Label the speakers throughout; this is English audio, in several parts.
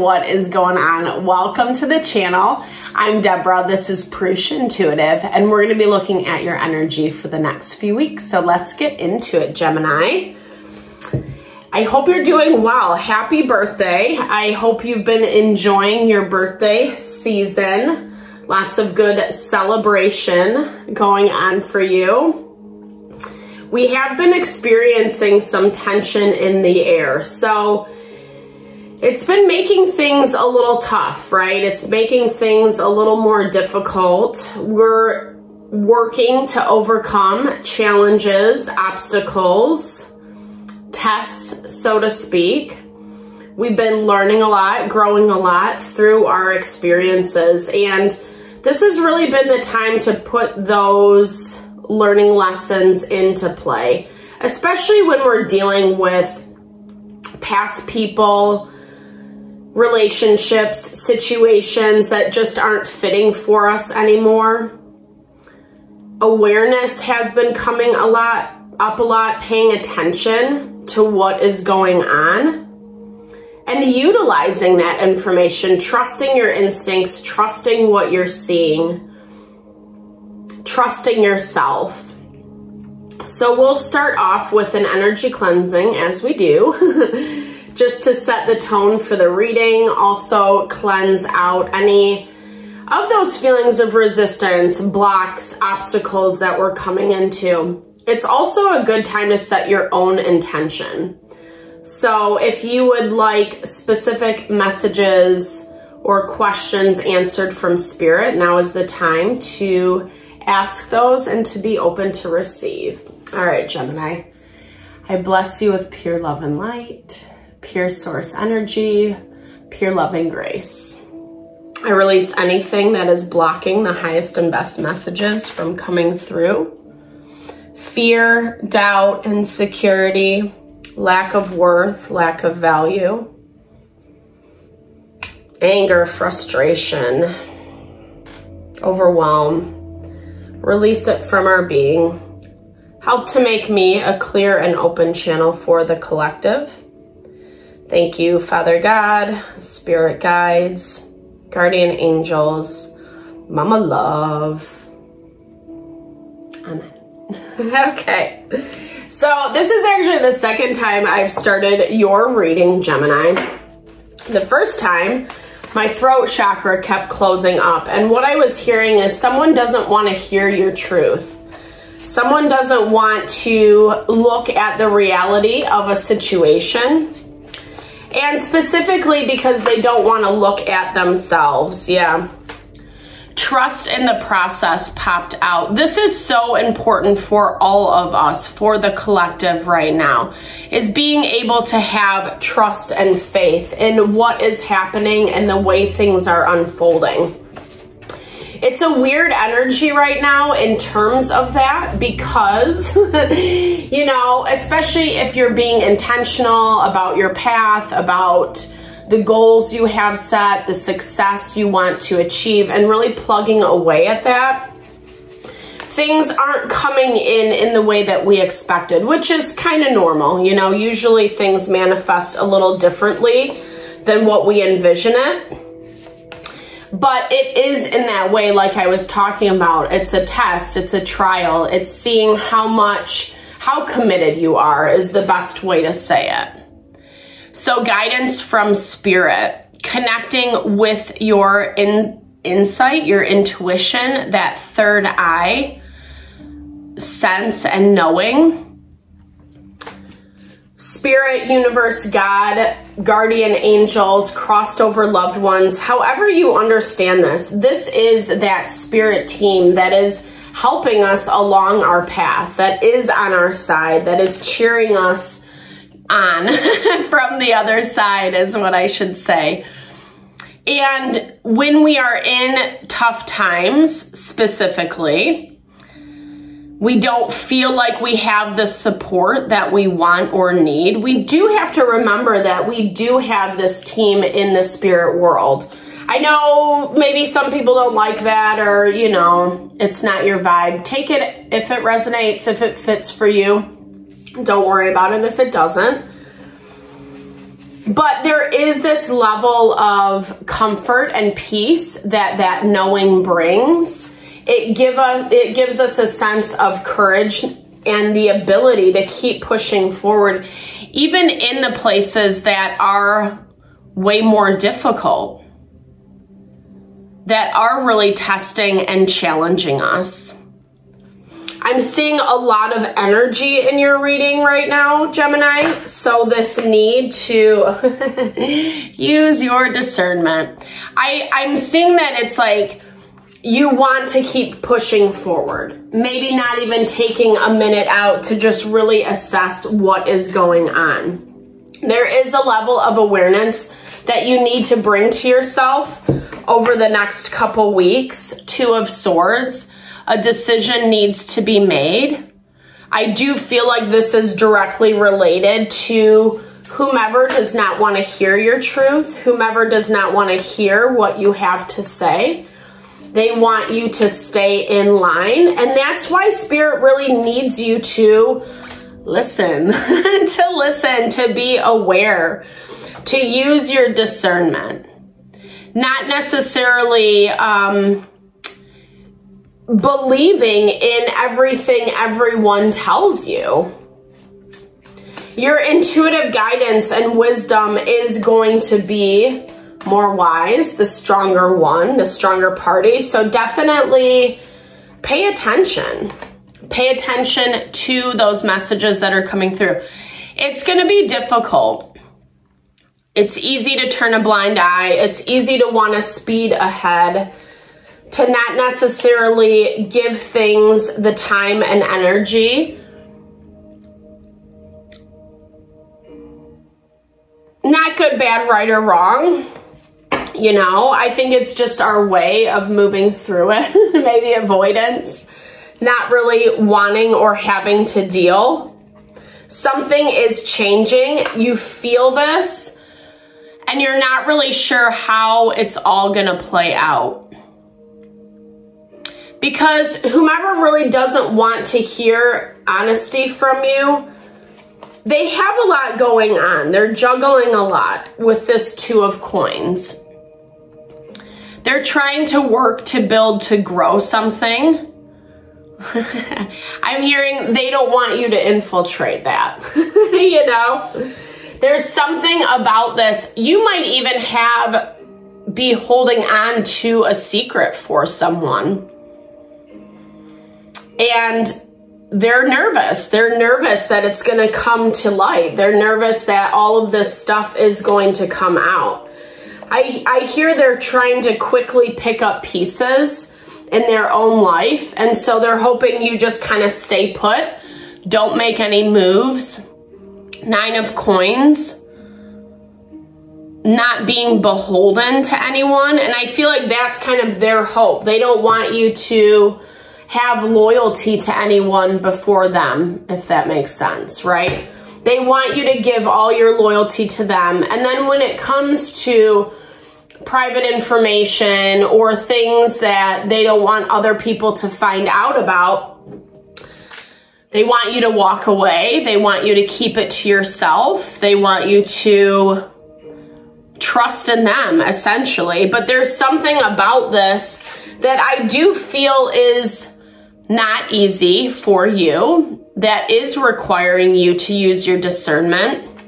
Speaker 1: what is going on? Welcome to the channel. I'm Deborah. This is Purusha Intuitive, and we're going to be looking at your energy for the next few weeks. So let's get into it, Gemini. I hope you're doing well. Happy birthday. I hope you've been enjoying your birthday season. Lots of good celebration going on for you. We have been experiencing some tension in the air. So it's been making things a little tough, right? It's making things a little more difficult. We're working to overcome challenges, obstacles, tests, so to speak. We've been learning a lot, growing a lot through our experiences. And this has really been the time to put those learning lessons into play, especially when we're dealing with past people, relationships, situations that just aren't fitting for us anymore. Awareness has been coming up a lot, paying attention to what is going on and utilizing that information, trusting your instincts, trusting what you're seeing, trusting yourself. So we'll start off with an energy cleansing, as we do, just to set the tone for the reading. Also cleanse out any of those feelings of resistance, blocks, obstacles that we're coming into. It's also a good time to set your own intention. So if you would like specific messages or questions answered from Spirit, now is the time to ask those and to be open to receive. All right, Gemini, I bless you with pure love and light, pure source energy, pure loving grace. I release anything that is blocking the highest and best messages from coming through. Fear, doubt, insecurity, lack of worth, lack of value, anger, frustration, overwhelm. Release it from our being. Help to make me a clear and open channel for the collective. Thank you, Father God, Spirit guides, guardian angels, Mama Love. Amen. Okay. So this is actually the second time I've started your reading, Gemini. The first time, my throat chakra kept closing up. And what I was hearing is someone doesn't want to hear your truth. Someone doesn't want to look at the reality of a situation. And specifically because they don't want to look at themselves. Yeah. Trust in the process popped out. This is so important for all of us, for the collective right now, is being able to have trust and faith in what is happening and the way things are unfolding. It's a weird energy right now in terms of that because, you know, especially if you're being intentional about your path, about the goals you have set, the success you want to achieve, and really plugging away at that, things aren't coming in the way that we expected, which is kind of normal. You know, usually things manifest a little differently than what we envision it. But it is in that way, like I was talking about. It's a test, it's a trial. It's seeing how committed you are is the best way to say it. So guidance from Spirit, connecting with your insight, your intuition, that third eye, sense and knowing. Spirit, universe, God, guardian angels, crossed over loved ones, however you understand this, this is that spirit team that is helping us along our path, that is on our side, that is cheering us on from the other side is what I should say. And when we are in tough times specifically, we don't feel like we have the support that we want or need. We do have to remember that we do have this team in the spirit world. I know maybe some people don't like that, or, you know, it's not your vibe. Take it if it resonates, if it fits for you. Don't worry about it if it doesn't. But there is this level of comfort and peace that knowing brings. It gives us a sense of courage and the ability to keep pushing forward, even in the places that are way more difficult, that are really testing and challenging us. I'm seeing a lot of energy in your reading right now, Gemini. So this need to use your discernment. I'm seeing that it's like you want to keep pushing forward. Maybe not even taking a minute out to just really assess what is going on. There is a level of awareness that you need to bring to yourself over the next couple weeks. Two of Swords. A decision needs to be made. I do feel like this is directly related to whomever does not want to hear your truth, whomever does not want to hear what you have to say. They want you to stay in line. And that's why Spirit really needs you to listen, to be aware, to use your discernment. Not necessarily believing in everything everyone tells you. Your intuitive guidance and wisdom is going to be more wise, the stronger one, the stronger party. So definitely pay attention. Pay attention to those messages that are coming through. It's going to be difficult. It's easy to turn a blind eye. It's easy to want to speed ahead, to not necessarily give things the time and energy. Not good, bad, right, or wrong. You know, I think it's just our way of moving through it. Maybe avoidance, not really wanting or having to deal. Something is changing. You feel this, and you're not really sure how it's all going to play out. Because whomever really doesn't want to hear honesty from you, they have a lot going on. They're juggling a lot with this Two of Coins. They're trying to work to build, to grow something. I'm hearing they don't want you to infiltrate that. You know, there's something about this. You might even be holding on to a secret for someone. And they're nervous. They're nervous that it's going to come to light. They're nervous that all of this stuff is going to come out. I hear they're trying to quickly pick up pieces in their own life. And so they're hoping you just kind of stay put. Don't make any moves. Nine of Coins. Not being beholden to anyone. And I feel like that's kind of their hope. They don't want you to have loyalty to anyone before them, if that makes sense, right? They want you to give all your loyalty to them. And then when it comes to private information or things that they don't want other people to find out about, they want you to walk away. They want you to keep it to yourself. They want you to trust in them, essentially. But there's something about this that I do feel is not easy for you, that is requiring you to use your discernment,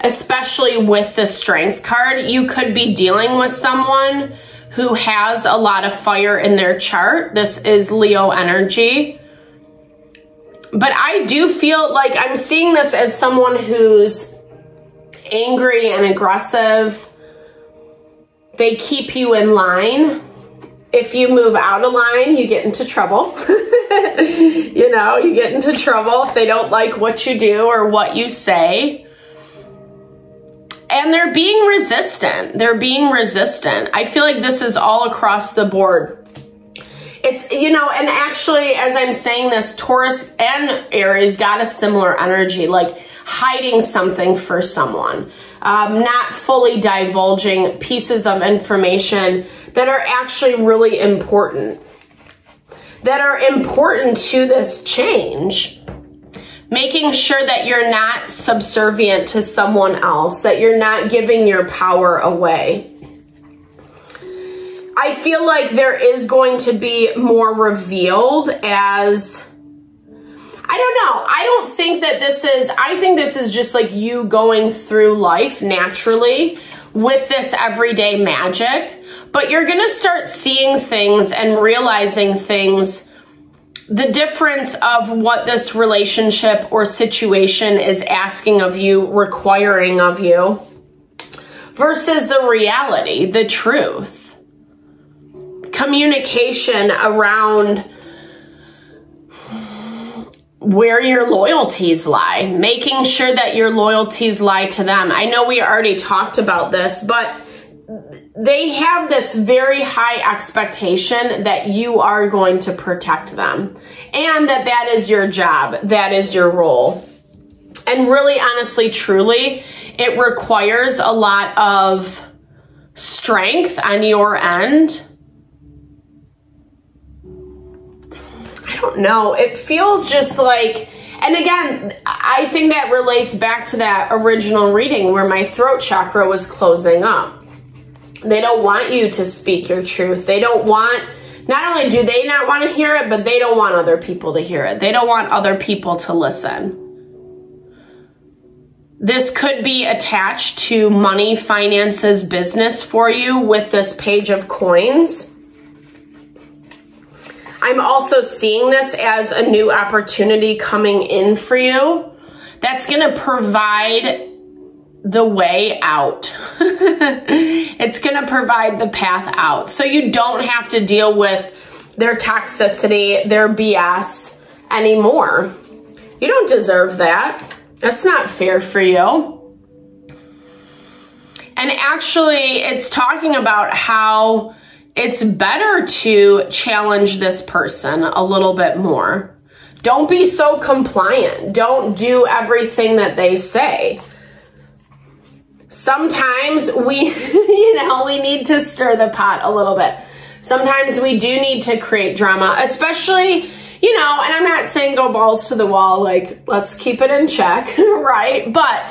Speaker 1: especially with the Strength card. You could be dealing with someone who has a lot of fire in their chart. This is Leo energy. But I do feel like I'm seeing this as someone who's angry and aggressive. They keep you in line. If you move out of line, you get into trouble. You know, you get into trouble if they don't like what you do or what you say. And they're being resistant. They're being resistant. I feel like this is all across the board. It's, you know, and actually, as I'm saying this, Taurus and Aries got a similar energy, like hiding something for someone, not fully divulging pieces of information that are actually really important, that are important to this change. making sure that you're not subservient to someone else, that you're not giving your power away. I feel like there is going to be more revealed as, I don't know. I don't think that this is, I think this is just like you going through life naturally with this everyday magic, but you're going to start seeing things and realizing things, the difference of what this relationship or situation is asking of you, requiring of you, versus the reality, the truth. Communication around where your loyalties lie, making sure that your loyalties lie to them. I know we already talked about this, but they have this very high expectation that you are going to protect them and that is your job, that is your role. And really, honestly, truly, it requires a lot of strength on your end. I don't know. It feels just like, and again, I think that relates back to that original reading where my throat chakra was closing up. They don't want you to speak your truth. They don't want, not only do they not want to hear it, but they don't want other people to hear it. They don't want other people to listen. This could be attached to money, finances, business for you with this Page of Coins. I'm also seeing this as a new opportunity coming in for you that's going to provide the way out. It's going to provide the path out. So you don't have to deal with their toxicity, their BS anymore. You don't deserve that. That's not fair for you. And actually, it's talking about how it's better to challenge this person a little bit more. Don't be so compliant. Don't do everything that they say. Sometimes we, we need to stir the pot a little bit. Sometimes we do need to create drama, especially, and I'm not saying go balls to the wall, like, let's keep it in check, right? But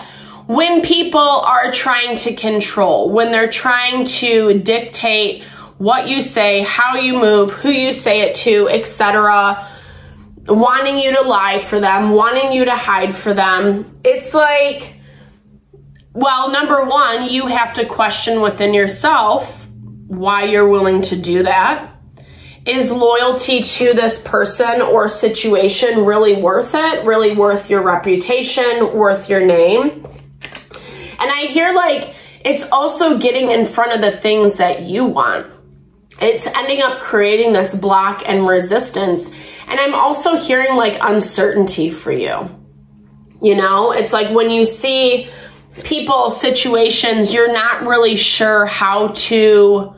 Speaker 1: when people are trying to control, when they're trying to dictate what you say, how you move, who you say it to, etc., wanting you to lie for them, wanting you to hide for them, it's like, well, number one, you have to question within yourself why you're willing to do that. Is loyalty to this person or situation really worth it? Really worth your reputation, worth your name? And I hear like it's also getting in front of the things that you want. It's ending up creating this block and resistance. And I'm also hearing like uncertainty for you. It's like when you see people, situations, you're not really sure how to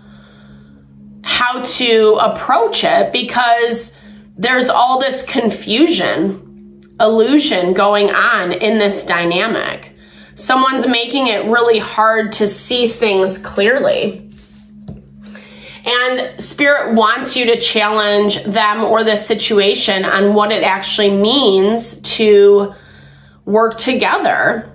Speaker 1: approach it because there's all this confusion, illusion going on in this dynamic. Someone's making it really hard to see things clearly. And Spirit wants you to challenge them or the situation on what it actually means to work together.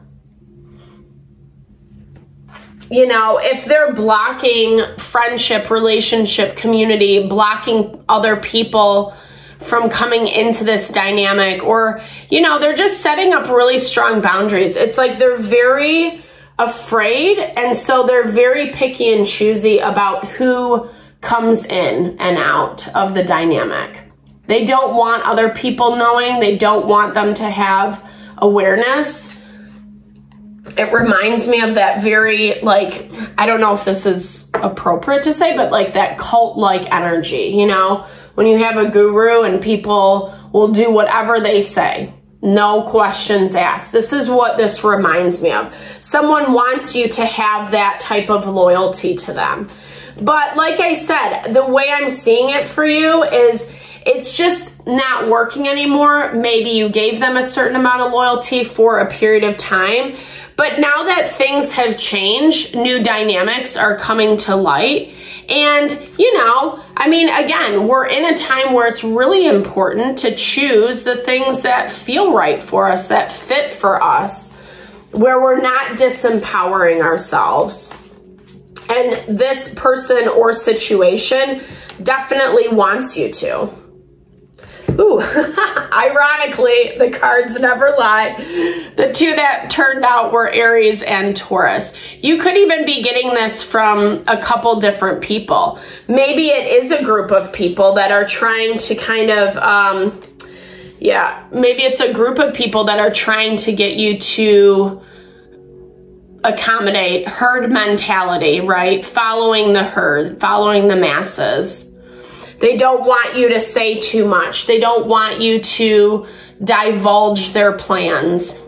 Speaker 1: If they're blocking friendship, relationship, community, blocking other people from coming into this dynamic, or, they're just setting up really strong boundaries. It's like they're very afraid, and so they're very picky and choosy about who comes in and out of the dynamic. They don't want other people knowing. They don't want them to have awareness. It reminds me of that very, like, I don't know if this is appropriate to say, but like that cult-like energy, when you have a guru and people will do whatever they say, no questions asked. This is what this reminds me of. Someone wants you to have that type of loyalty to them. But like I said, the way I'm seeing it for you is it's just not working anymore. Maybe you gave them a certain amount of loyalty for a period of time. But now that things have changed, new dynamics are coming to light, And, you know, I mean, again, we're in a time where it's really important to choose the things that feel right for us, that fit for us, where we're not disempowering ourselves. And this person or situation definitely wants you to. Ooh, ironically, the cards never lie. The two that turned out were Aries and Taurus. You could even be getting this from a couple different people. Maybe it is a group of people that are trying to kind of, maybe it's a group of people that are trying to get you to accommodate herd mentality, right? Following the herd, following the masses. They don't want you to say too much. They don't want you to divulge their plans.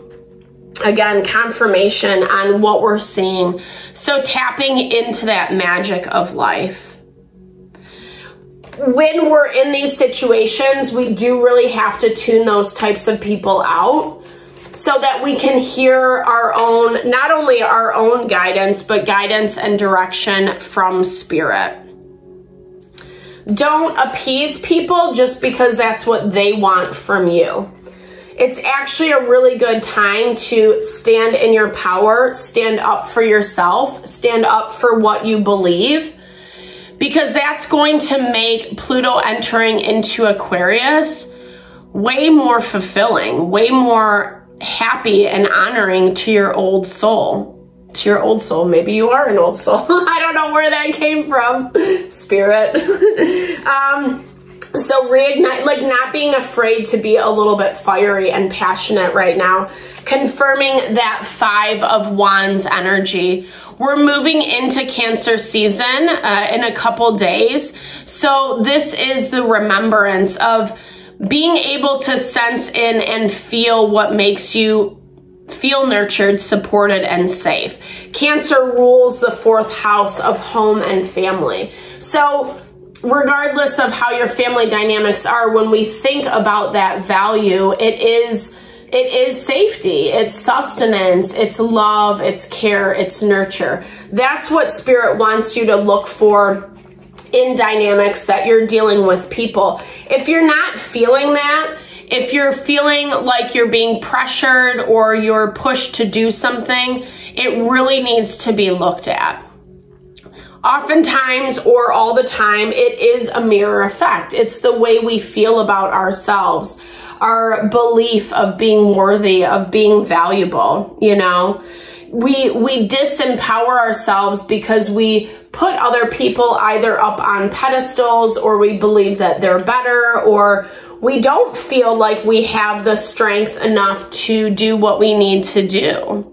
Speaker 1: Again, confirmation on what we're seeing. So tapping into that magic of life. When we're in these situations, we do really have to tune those types of people out so that we can hear our own, not only our own guidance, but guidance and direction from Spirit. Don't appease people just because that's what they want from you. It's actually a really good time to stand in your power, stand up for yourself, stand up for what you believe, because that's going to make Pluto entering into Aquarius way more fulfilling, way more happy and honoring to your old soul. To your old soul. Maybe you are an old soul. I don't know where that came from, Spirit. So reignite, like not being afraid to be a little bit fiery and passionate right now. Confirming that 5 of Wands energy. We're moving into Cancer season in a couple days. So this is the remembrance of being able to sense in and feel what makes you feel nurtured, supported, and safe. Cancer rules the 4th house of home and family. So regardless of how your family dynamics are, when we think about that value, it is safety, it's sustenance, it's love, it's care, it's nurture. That's what Spirit wants you to look for in dynamics that you're dealing with people. If you're not feeling that, if you're feeling like you're being pressured or you're pushed to do something, it really needs to be looked at. Oftentimes, or all the time, it is a mirror effect. It's the way we feel about ourselves, our belief of being worthy, of being valuable, you know. We disempower ourselves because we put other people either up on pedestals, or we believe that they're better, or we don't feel like we have the strength enough to do what we need to do.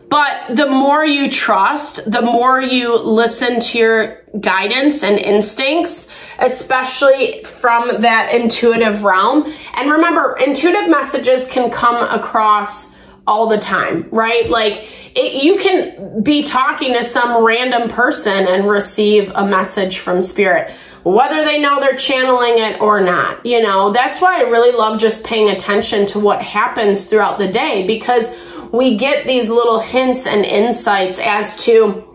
Speaker 1: But the more you trust, the more you listen to your guidance and instincts, especially from that intuitive realm. And remember, intuitive messages can come across all the time, right? Like you can be talking to some random person and receive a message from Spirit, whether they know they're channeling it or not. You know, that's why I really love just paying attention to what happens throughout the day, because we get these little hints and insights as to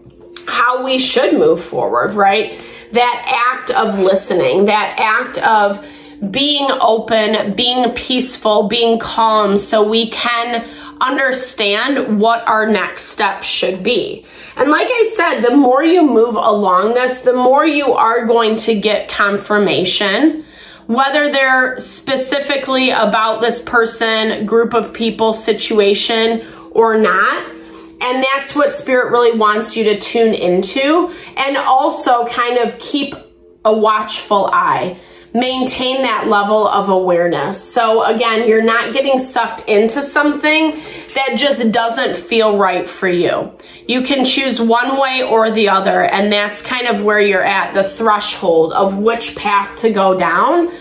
Speaker 1: how we should move forward, right? That act of listening, that act of being open, being peaceful, being calm, so we can understand what our next step should be. And like I said, the more you move along this, the more you are going to get confirmation, whether they're specifically about this person, group of people, situation or not. And that's what Spirit really wants you to tune into, and also kind of keep a watchful eye. Maintain that level of awareness. So again, you're not getting sucked into something that just doesn't feel right for you. You can choose one way or the other, and that's kind of where you're at, the threshold of which path to go down.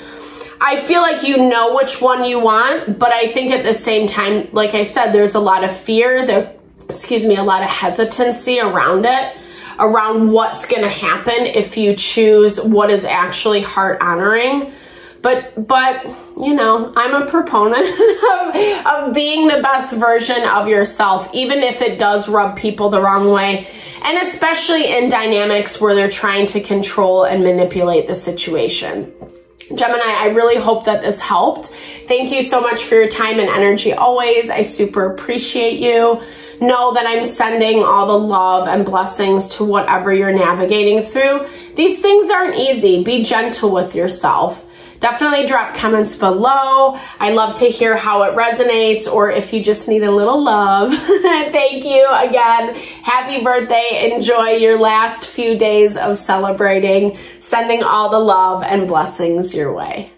Speaker 1: I feel like you know which one you want, but I think at the same time, like I said, there's a lot of fear, a lot of hesitancy around it, around what's going to happen if you choose what is actually heart honoring. But you know, I'm a proponent of being the best version of yourself, even if it does rub people the wrong way. and especially in dynamics where they're trying to control and manipulate the situation. Gemini, I really hope that this helped. Thank you so much for your time and energy always. I super appreciate you. Know that I'm sending all the love and blessings to whatever you're navigating through. These things aren't easy. Be gentle with yourself. Definitely drop comments below. I love to hear how it resonates, or if you just need a little love. Thank you again. Happy birthday. Enjoy your last few days of celebrating. Sending all the love and blessings your way.